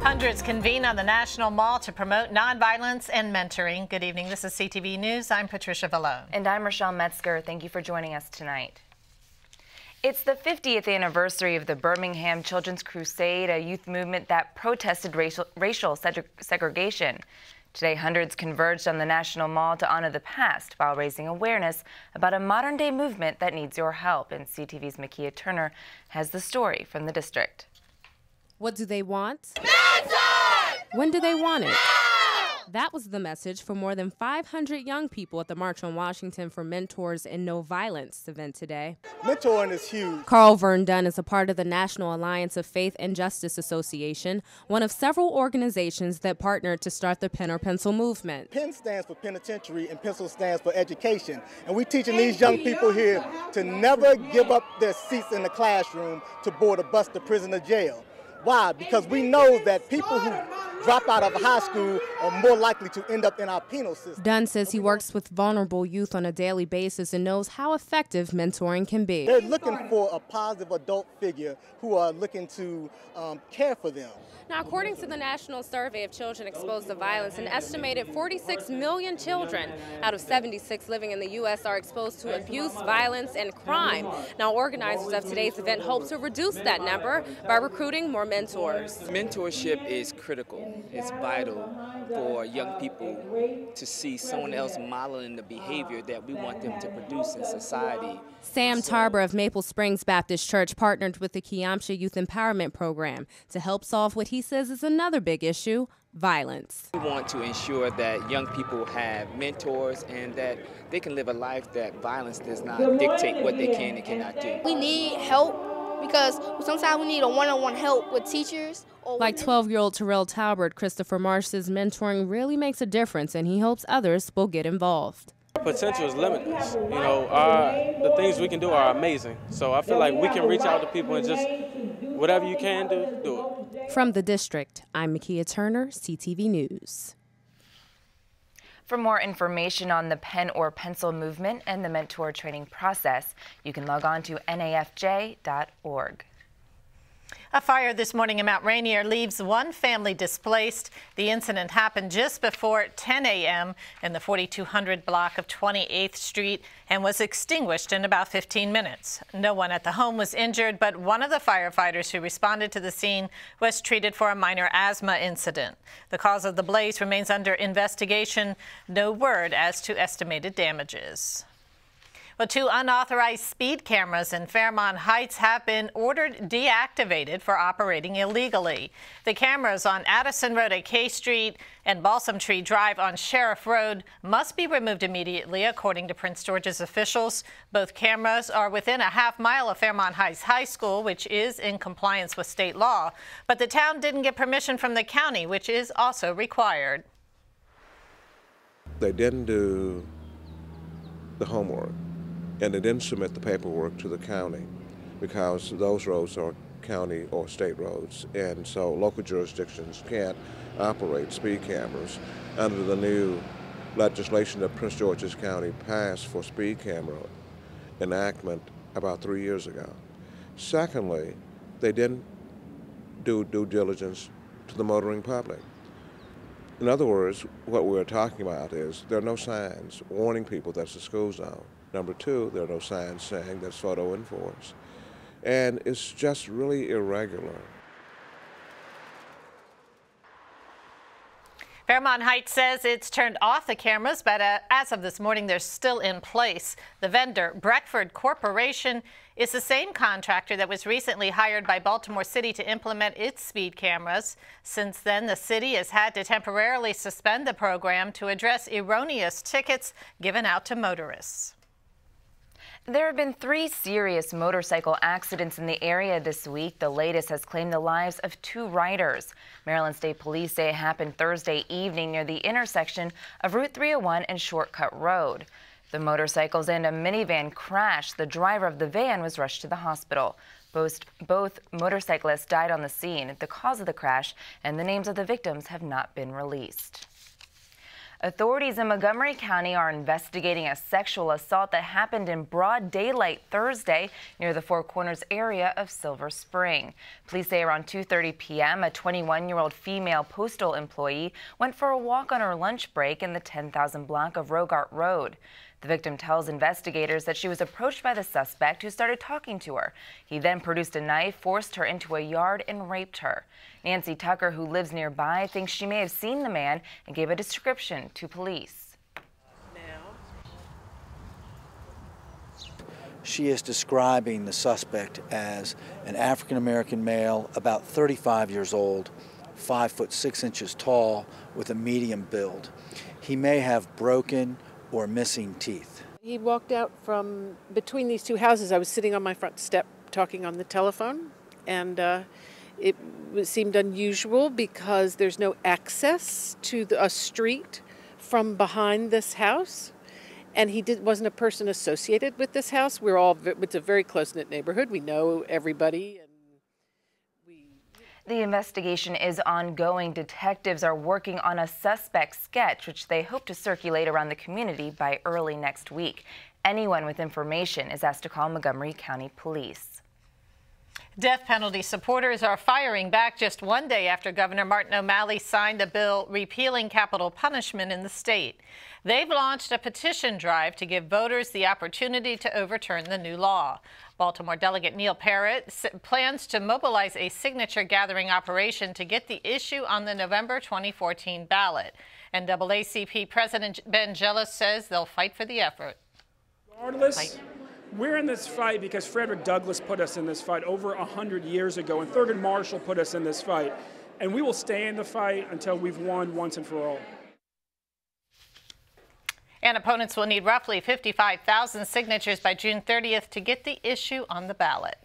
Hundreds convene on the National Mall to promote nonviolence and mentoring. Good evening. This is CTV News. I'm Patricia Vallone. And I'm Rochelle Metzger. Thank you for joining us tonight. It's the 50th anniversary of the Birmingham Children's Crusade, a youth movement that protested racial segregation. Today, hundreds converged on the National Mall to honor the past while raising awareness about a modern-day movement that needs your help. And CTV's Makia Turner has the story from the district. What do they want? Mentor! When do they want it? That was the message for more than 500 young people at the March on Washington for Mentors and No Violence event today. Mentoring is huge. Carl Verndun is a part of the National Alliance of Faith and Justice Association, one of several organizations that partnered to start the Pen or Pencil movement. PEN stands for penitentiary and pencil stands for education. And we're teaching these young people here to never give up their seats in the classroom to board a bus to prison or jail. Why? Because we know that people who drop out of high school are more likely to end up in our penal system. Dunn says he works with vulnerable youth on a daily basis and knows how effective mentoring can be. They're looking for a positive adult figure who are looking to care for them. Now, according to the National Survey of Children Exposed to Violence, an estimated 46 million children out of 76 living in the U.S. are exposed to abuse, violence, and crime. Now, organizers of today's event hope to reduce that number by recruiting more mentors. Mentorship is critical. It's vital for young people to see someone else modeling the behavior that we want them to produce in society. Sam Tarber of Maple Springs Baptist Church partnered with the Kiamsha Youth Empowerment Program to help solve what he says is another big issue: violence. We want to ensure that young people have mentors and that they can live a life that violence does not dictate what they can and cannot do. We need help because sometimes we need a one-on-one help with teachers. Like 12-year-old Terrell Talbert, Christopher Marsh says mentoring really makes a difference, and he hopes others will get involved. Potential is limitless. You know, the things we can do are amazing. So I feel like we can reach out to people and just whatever you can do, do it. From the district, I'm Makia Turner, CTV News. For more information on the Pen or Pencil movement and the mentor training process, you can log on to nafj.org. A fire this morning in Mount Rainier leaves one family displaced. The incident happened just before 10 a.m. in the 4200 block of 28th Street and was extinguished in about 15 minutes. No one at the home was injured, but one of the firefighters who responded to the scene was treated for a minor asthma incident. The cause of the blaze remains under investigation. No word as to estimated damages. Well, 2 unauthorized speed cameras in Fairmount Heights have been ordered deactivated for operating illegally. The cameras on Addison Road at K Street and Balsam Tree Drive on Sheriff Road must be removed immediately, according to Prince George's officials. Both cameras are within a half-mile of Fairmount Heights High School, which is in compliance with state law. But the town didn't get permission from the county, which is also required. They didn't do the homework. And they didn't submit the paperwork to the county because those roads are county or state roads, and so local jurisdictions can't operate speed cameras under the new legislation that Prince George's County passed for speed camera enactment about 3 years ago. Secondly, they didn't do due diligence to the motoring public. In other words, what we're talking about is there are no signs warning people that's a school zone. Number 2, there are no signs saying that's photo enforced. And it's just really irregular. Fairmount Heights says it's turned off the cameras, but as of this morning, they're still in place. The vendor, Breckford Corporation, is the same contractor that was recently hired by Baltimore City to implement its speed cameras. Since then, the city has had to temporarily suspend the program to address erroneous tickets given out to motorists. There have been 3 serious motorcycle accidents in the area this week. The latest has claimed the lives of 2 riders. Maryland State Police say it happened Thursday evening near the intersection of Route 301 and Shortcut Road. The motorcycles and a minivan crashed. The driver of the van was rushed to the hospital. Both motorcyclists died on the scene. The cause of the crash and the names of the victims have not been released. Authorities in Montgomery County are investigating a sexual assault that happened in broad daylight Thursday near the Four Corners area of Silver Spring. Police say around 2:30 p.m. a 21-year-old female postal employee went for a walk on her lunch break in the 10,000 block of Rogart Road. The victim tells investigators that she was approached by the suspect, who started talking to her. He then produced a knife, forced her into a yard, and raped her. Nancy Tucker, who lives nearby, thinks she may have seen the man and gave a description to police. She is describing the suspect as an African-American male, about 35 years old, 5 foot 6 inches tall, with a medium build. He may have broken or missing teeth. He walked out from between these two houses. I was sitting on my front step talking on the telephone, and it seemed unusual because there's no access to a street from behind this house, and he wasn't a person associated with this house. It's a very close-knit neighborhood. We know everybody. The investigation is ongoing. Detectives are working on a suspect sketch, which they hope to circulate around the community by early next week. Anyone with information is asked to call Montgomery County Police. Death penalty supporters are firing back just one day after Governor Martin O'Malley signed a bill repealing capital punishment in the state. They've launched a petition drive to give voters the opportunity to overturn the new law. Baltimore Delegate Neil Parrott plans to mobilize a signature gathering operation to get the issue on the November 2014 ballot. NAACP President Ben Jealous says they'll fight for the effort. Regardless, we're in this fight because Frederick Douglass put us in this fight over 100 years ago, and Thurgood Marshall put us in this fight. And we will stay in the fight until we've won once and for all. And opponents will need roughly 55,000 signatures by June 30th to get the issue on the ballot.